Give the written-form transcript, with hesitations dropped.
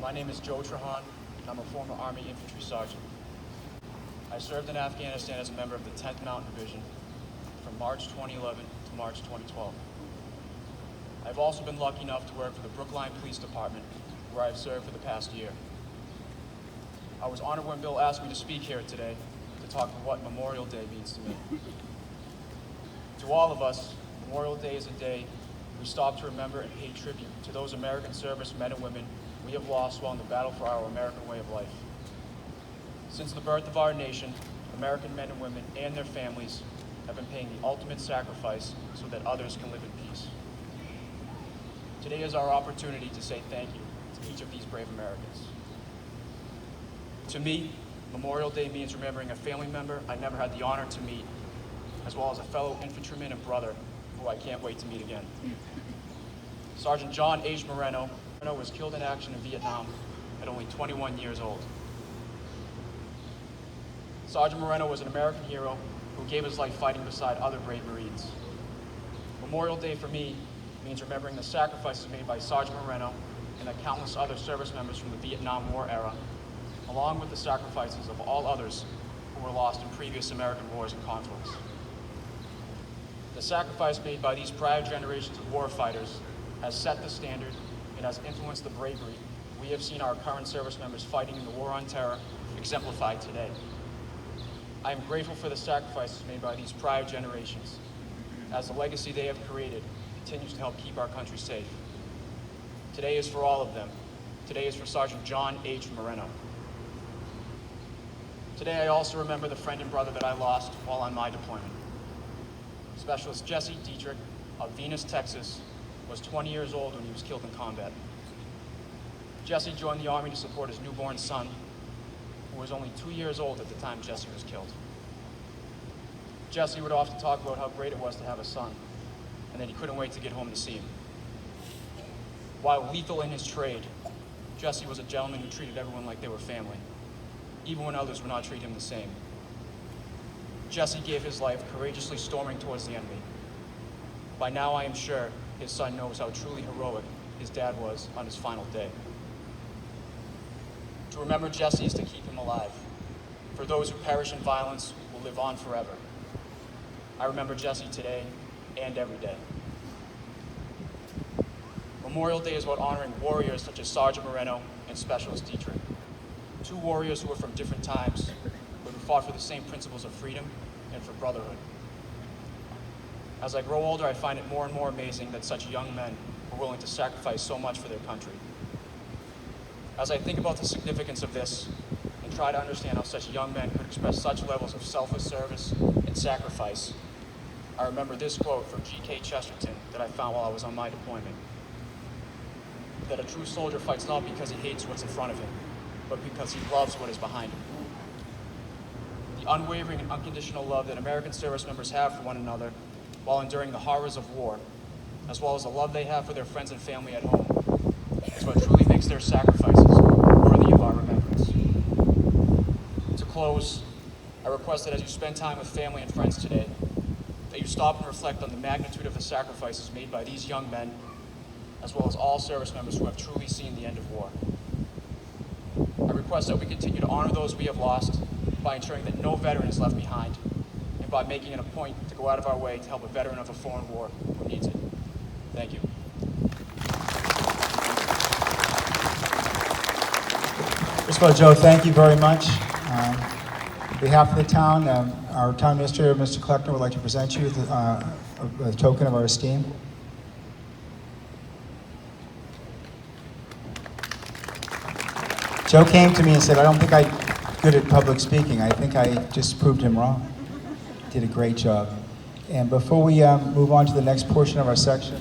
My name is Joe Trahon, and I'm a former Army Infantry Sergeant. I served in Afghanistan as a member of the 10th Mountain Division from March 2011 to March 2012. I've also been lucky enough to work for the Brookline Police Department, where I've served for the past year. I was honored when Bill asked me to speak here today to talk about what Memorial Day means to me. To all of us, Memorial Day is a day we stop to remember and pay tribute to those American service men and women we have lost while in the battle for our American way of life. Since the birth of our nation, American men and women and their families have been paying the ultimate sacrifice so that others can live in peace. Today is our opportunity to say thank you to each of these brave Americans. To me, Memorial Day means remembering a family member I never had the honor to meet, as well as a fellow infantryman and brother who I can't wait to meet again. Sergeant John H. Moreno was killed in action in Vietnam at only 21 years old. Sergeant Moreno was an American hero who gave his life fighting beside other brave Marines. Memorial Day for me means remembering the sacrifices made by Sergeant Moreno and the countless other service members from the Vietnam War era, along with the sacrifices of all others who were lost in previous American wars and conflicts. The sacrifice made by these prior generations of war fighters has set the standard and has influenced the bravery we have seen our current service members fighting in the war on terror exemplified today. I am grateful for the sacrifices made by these prior generations, as the legacy they have created continues to help keep our country safe. Today is for all of them. Today is for Sergeant John H. Moreno. Today I also remember the friend and brother that I lost while on my deployment. Specialist Jesse Dietrich of Venus, Texas, was 20 years old when he was killed in combat. Jesse joined the Army to support his newborn son, who was only 2 years old at the time Jesse was killed. Jesse would often talk about how great it was to have a son, and that he couldn't wait to get home to see him. While lethal in his trade, Jesse was a gentleman who treated everyone like they were family, even when others would not treat him the same. Jesse gave his life courageously storming towards the enemy. By now, I am sure his son knows how truly heroic his dad was on his final day. To remember Jesse is to keep him alive. For those who perish in violence will live on forever. I remember Jesse today and every day. Memorial Day is about honoring warriors such as Sergeant Moreno and Specialist Dietrich. Two warriors who were from different times, but who fought for the same principles of freedom and for brotherhood. As I grow older, I find it more and more amazing that such young men were willing to sacrifice so much for their country. As I think about the significance of this and try to understand how such young men could express such levels of selfless service and sacrifice, I remember this quote from G.K. Chesterton that I found while I was on my deployment. That a true soldier fights not because he hates what's in front of him, but because he loves what is behind him. The unwavering and unconditional love that American service members have for one another while enduring the horrors of war, as well as the love they have for their friends and family at home, is what truly makes their sacrifices worthy of our remembrance. To close, I request that as you spend time with family and friends today, that you stop and reflect on the magnitude of the sacrifices made by these young men, as well as all service members who have truly seen the end of war. I request that we continue to honor those we have lost by ensuring that no veteran is left behind, and by making it a point to go out of our way to help a veteran of a foreign war who needs it. Thank you. First of all, Joe, thank you very much. On behalf of the town, our town administrator, Mr. Kleckner, would like to present you with a token of our esteem. Joe came to me and said, I don't think I'm good at public speaking. I think I just proved him wrong. Did a great job. And before we move on to the next portion of our section,